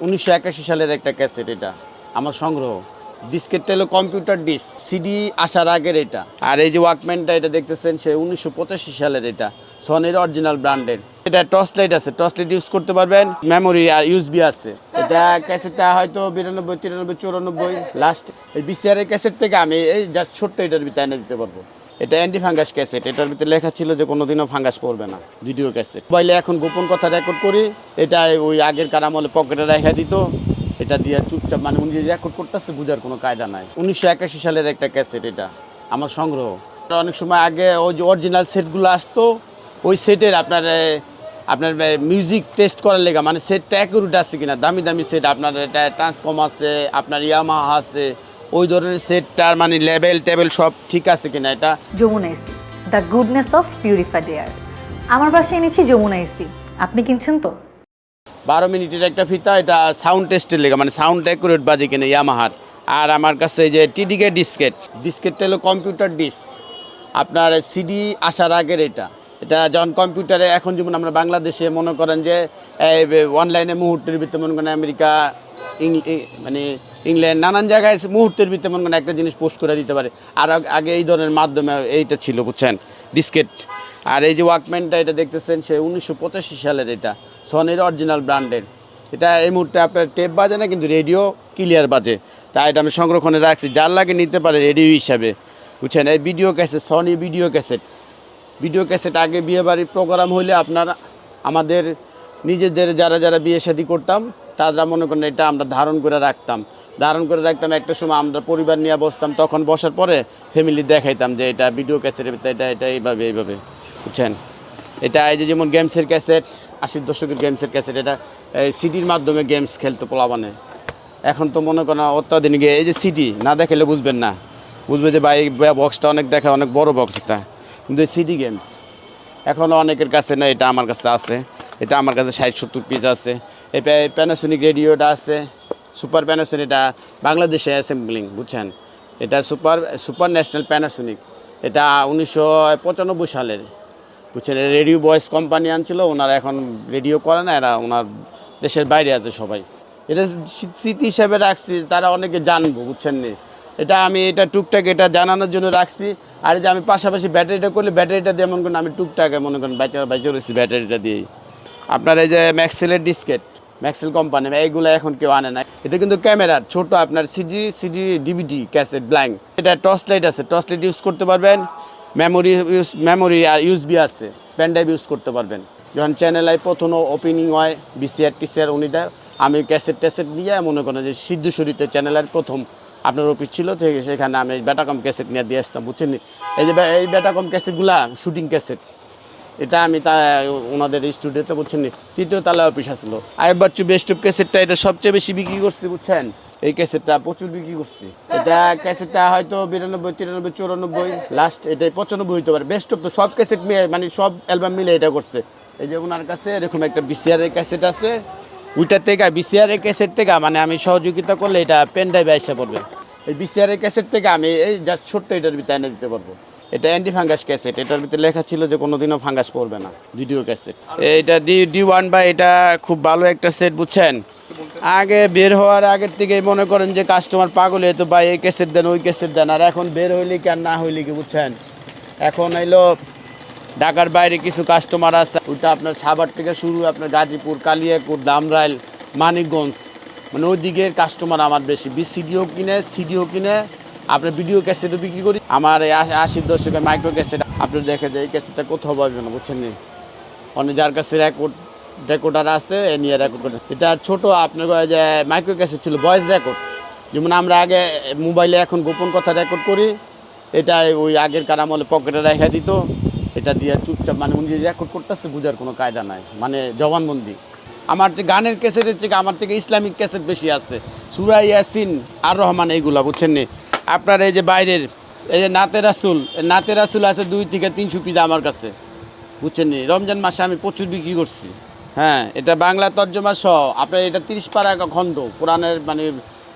1981 সালের একটা ক্যাসেট এটা আমার সংগ্রহ। ডিস্কেটটা হলো কম্পিউটার ডিস্ক, সিডি আসার আগের এটা। আর এই যে ওয়াকম্যানটা এটা দেখতেছেন সে 1985 সালের এটা, সনির অরিজিনাল ব্র্যান্ডের। এটা টর্চ লাইট আছে, টর্চ লাইট ইউজ করতে পারবেন, মেমোরি আর ইউএসবি আছে। এটা ক্যাসেটটা হয়তো 92, 93, 94 লাস্ট। এই বিসিআর এর ক্যাসেট থেকে আমি এই জাস্ট ছোট্ট এটার ভিতরে এনে দিতে পারবো। এটা অ্যান্টি ফাঙ্গাস ক্যাসেট, এটার ভিতরে লেখা ছিল যে কোনোদিনও ফাঙ্গাস পড়বে না। ভিডিও ক্যাসেট মোবাইলে এখন গোপন কথা রেকর্ড করি, এটা ওই আগের কার আমলে পকেটে রেখে দিত, এটা দিয়ে চুপচাপ মানে উনি যে রেকর্ড করতেছে বোঝার কোনো কায়দা নাই। 1981 সালের একটা ক্যাসেট এটা আমার সংগ্রহ। অনেক সময় আগে ওই যে অরিজিনাল সেটগুলো আসতো, ওই সেটের আপনার মিউজিক টেস্ট করার লেগা, মানে সেটটা অ্যাকুরেট আছে কিনা, দামি দামি সেট আপনার এটা ট্রান্সকম আছে, আপনার ইয়ামাহা আছে, ওই ধরনের সেটটার মানে লেভেল টেবেল সব ঠিক আছে কিনা। এটা যমুনা ইসি, the goodness of purified air. আমার বাসায় এনেছি যমুনা ইসি, আপনি কিনছেন তো? 12 মিনিটের একটা ফিতা, এটা সাউন্ড টেস্টের লেগে, মানে সাউন্ড অ্যাকুরেট বাজে কিনা ইয়ামাহার। আর আমার কাছে এই যে টিডিকে ডিস্কেটটা হলো কম্পিউটার ডিস্ক, আপনার সিডি আসার আগের এটা। এটা যখন কম্পিউটারে এখন যেমন আমরা বাংলাদেশে মনে করেন যে অনলাইনে মুহূর্তের ভিতরে মনে করেন আমেরিকা, মানে ইংল্যান্ড নানান জায়গায় মুহূর্তের ভিতরে মনে করেন একটা জিনিস পোস্ট করে দিতে পারে। আর আগে এই ধরনের মাধ্যমে এইটা ছিল, বুঝছেন, ডিস্কেট। আর এই যে ওয়াকম্যানটা এটা দেখতেছেন সে 1985 সালের এটা, সনির অরিজিনাল ব্র্যান্ডের। এটা এই মুহূর্তে আপনার টেপ বাজে না, কিন্তু রেডিও ক্লিয়ার বাজে, তাই এটা আমি সংরক্ষণে রাখছি, যার লাগে নিতে পারে রেডিও হিসাবে, বুঝছেন। এই video cassette, Sony video cassette আগে বিয়েবাড়ির প্রোগ্রাম হইলে আপনার আমাদের নিজেদের যারা যারা বিয়ে শাদী করতাম তারা মনে করেন এটা আমরা ধারণ করে রাখতাম। একটা সময় আমরা পরিবার নিয়ে বসতাম, তখন বসার পরে ফ্যামিলি দেখাইতাম যে এটা ভিডিও ক্যাসেটের ভিতরে এটা এইভাবে, বুঝছেন। এটা এই যে যেমন গেমসের ক্যাসেট, 80 দশকের গেমসের ক্যাসেট, এটা সিডির মাধ্যমে গেমস খেলতো পোলাবানে। এখন তো মনে করেন অত্যাধুনিক, এই যে সিডি না দেখালে বুঝবেন না, বুঝবে যে ভাই বক্সটা অনেক দেখা, অনেক বড় বক্স এটা, কিন্তু সিডি গেমস এখনও অনেকের কাছে না, এটা আমার কাছে আছে। এটা আমার কাছে 60-70 পিস আছে। এই প্যানাসোনিক রেডিওটা আছে, সুপার প্যানাসোনিক, এটা বাংলাদেশে অ্যাসেম্বলিং, বুঝছেন। এটা সুপার ন্যাশনাল প্যানাসোনিক, এটা 1995 সালের, বুঝছেন। রেডিও বয়েস কোম্পানি আনছিল, ওনারা এখন রেডিও করে না, এরা ওনার দেশের বাইরে আছে সবাই। এটা স্মৃতি হিসাবে রাখছি, তারা অনেকে জানবো, বুঝছেন নি। এটা টুকটাক এটা জানানোর জন্য রাখছি। আর যে আমি পাশাপাশি ব্যাটারিটা করলে ব্যাটারিটা দিয়ে মনে করেন আমি টুকটাকে মনে করেন বাইচা রয়েছি ব্যাটারিটা দিয়েই। আপনার এই যে ম্যাক্সেলের ডিস্কেট, ম্যাক্সেল কোম্পানি, এইগুলো এখন কেউ আনে না। এটা কিন্তু ক্যামেরার ছোট, আপনার সিডি ডিভিডি ক্যাসেট ব্ল্যাঙ্ক। এটা টর্চ লাইট আছে, টর্চ লাইট ইউজ করতে পারবেন, মেমোরি আর ইউএসবি আছে, পেন ড্রাইভ ইউজ করতে পারবেন। যখন চ্যানেল আই প্রথম ওপেনিং হয় টিসিআর উনি দেয়, আমি ক্যাসেট দিয়ে মনে করেন যে সিদ্ধেশ্বরীতে চ্যানেলের প্রথম আপনার অফিস ছিল, সেখানে আমি বেটাকম ক্যাসেট নিয়ে দিয়ে আসতাম, বুঝছেন। এই বেটাকম ক্যাসেটগুলা শুটিং ক্যাসেট, এটা আমি ওনাদের স্টুডিওতে, বুঝছেন, 3য় তলায় অফিস আসলো। আইব বাচ্চু বেস্ট অফ ক্যাসেটটা এটা সবচেয়ে বেশি বিক্রি করছি, বুঝছেন। এই ক্যাসেটটা প্রচুর বিক্রি করছি। এটা ক্যাসেটটা হয়তো 92, 93, 94 লাস্ট, এটাই 95 হইতে পারে। বেস্ট অফ তো সব ক্যাসেট মিলে, মানে সব অ্যালবাম মিলে এটা করছে। এই যে ওনার কাছে এরকম একটা বিসিআর এর ক্যাসেট আছে, ওইটার থেকে বিসিআর এর ক্যাসেট থেকে মানে আমি সহযোগিতা করলে এটা পেন ড্রাইভে এসে পড়বে। এই বিসিআর এর ক্যাসেট থেকে আমি এই জাস্ট ছোট্ট এটার ভিতরে এনে দিতে পারবো। এটা অ্যান্টি ফাঙ্গাস ক্যাসেট, এটার ভিতরে লেখা ছিল যে কোনোদিনও ফাঙ্গাস পড়বে না। ভিডিও ক্যাসেট এটা D1 বা এটা খুব ভালো একটা সেট, বুঝছেন। আগে বের হওয়ার আগের থেকে মনে করেন যে কাস্টমার পাগল হতো, ভাই এই ক্যাসেট দেন, ওই ক্যাসেট দেন। আর এখন বের হইলে কি আর না হইলে কি, বুঝছেন। এখন হইলো ঢাকার বাইরে কিছু কাস্টমার আছে, ওইটা আপনার সাভার থেকে শুরু, আপনার গাজীপুর, কালিয়াকুর, দামরাইল, মানিকগঞ্জ, মানে ওই দিকের কাস্টমার আমার বেশি। সিডিও কিনে, আপনার ভিডিও ক্যাসেটও বিক্রি করি। আমার এই 80 দশকের মাইক্রো ক্যাসেট আপনার দেখে যায়, এই ক্যাসেটটা কোথাও পাবে না, বুঝছেন। অনেক যার কাছে রেকর্ডার আছে এ নিয়ে রেকর্ড করে। এটা ছোট আপনার যে মাইক্রো ক্যাসেট ছিল, ভয়েস রেকর্ড, যেমন আমরা আগে মোবাইলে এখন গোপন কথা রেকর্ড করি, এটা ওই আগের কার আমলে পকেটে রেখে দিত, এটা দিয়ে চুপচাপ মানে উনি যে রেকর্ড করতেছে বোঝার কোনো কায়দা নাই, মানে জবানবন্দি। আমার যে গানের ক্যাসেটের থেকে আমার থেকে ইসলামিক ক্যাসেট বেশি আছে, সূরা ইয়াসিন আর রহমান, এইগুলা, বুঝছেন নি। আপনার এই যে বাইরের এই যে নাতে রাসুল আছে 2 থেকে 300 পিস আমার কাছে, বুঝছেন নি। রমজান মাসে আমি প্রচুর বিক্রি করছি। হ্যাঁ, এটা বাংলা তর্জমা সহ আপনার এটা 30 পারা খণ্ড,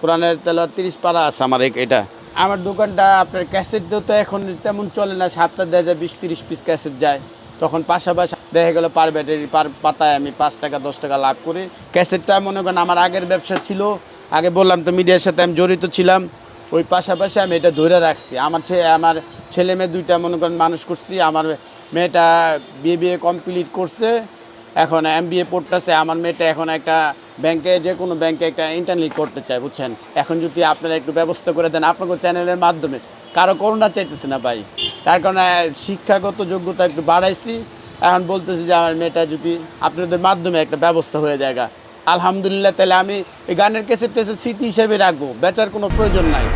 কোরআনের তেলাওয়াত 30 পারা আছে আমার এটা। আমার দোকানটা আপনার ক্যাসেট দিয়েও তো এখন তেমন চলে না, সপ্তাহে দেওয়া যায় 20-30 পিস ক্যাসেট যায়। তখন পাশাপাশি দেখা গেলো পার ব্যাটারি পার পাতায় আমি 5 টাকা 10 টাকা লাভ করি। ক্যাসেটটা মনে করেন আমার আগের ব্যবসা ছিল, আগে বললাম তো মিডিয়ার সাথে আমি জড়িত ছিলাম, ওই পাশাপাশি আমি এটা ধরে রাখছি। আমার ছেলে মেয়ে 2টা মনে করেন মানুষ করছি। আমার মেয়েটা বিএ কমপ্লিট করছে, এখন MBA পড়তেছে। আমার মেয়েটা এখন একটা ব্যাংকে, যে কোনো ব্যাংকে একটা ইন্টার্নশিপ করতে চায়, বুঝছেন। এখন যদি আপনারা একটু ব্যবস্থা করে দেন আপনাকে চ্যানেলের মাধ্যমে, কারো করোনা চাইতেছে না ভাই, তার কারণে শিক্ষাগত যোগ্যতা একটু বাড়াইছি। এখন বলতেছি যে আমার মেয়েটা যদি আপনাদের মাধ্যমে একটা ব্যবস্থা হয়ে যায়, আলহামদুলিল্লাহ, তাহলে আমি এই গানের ক্যাসেট স্মৃতি হিসেবে রাখবো, বেচার কোনো প্রয়োজন নাই।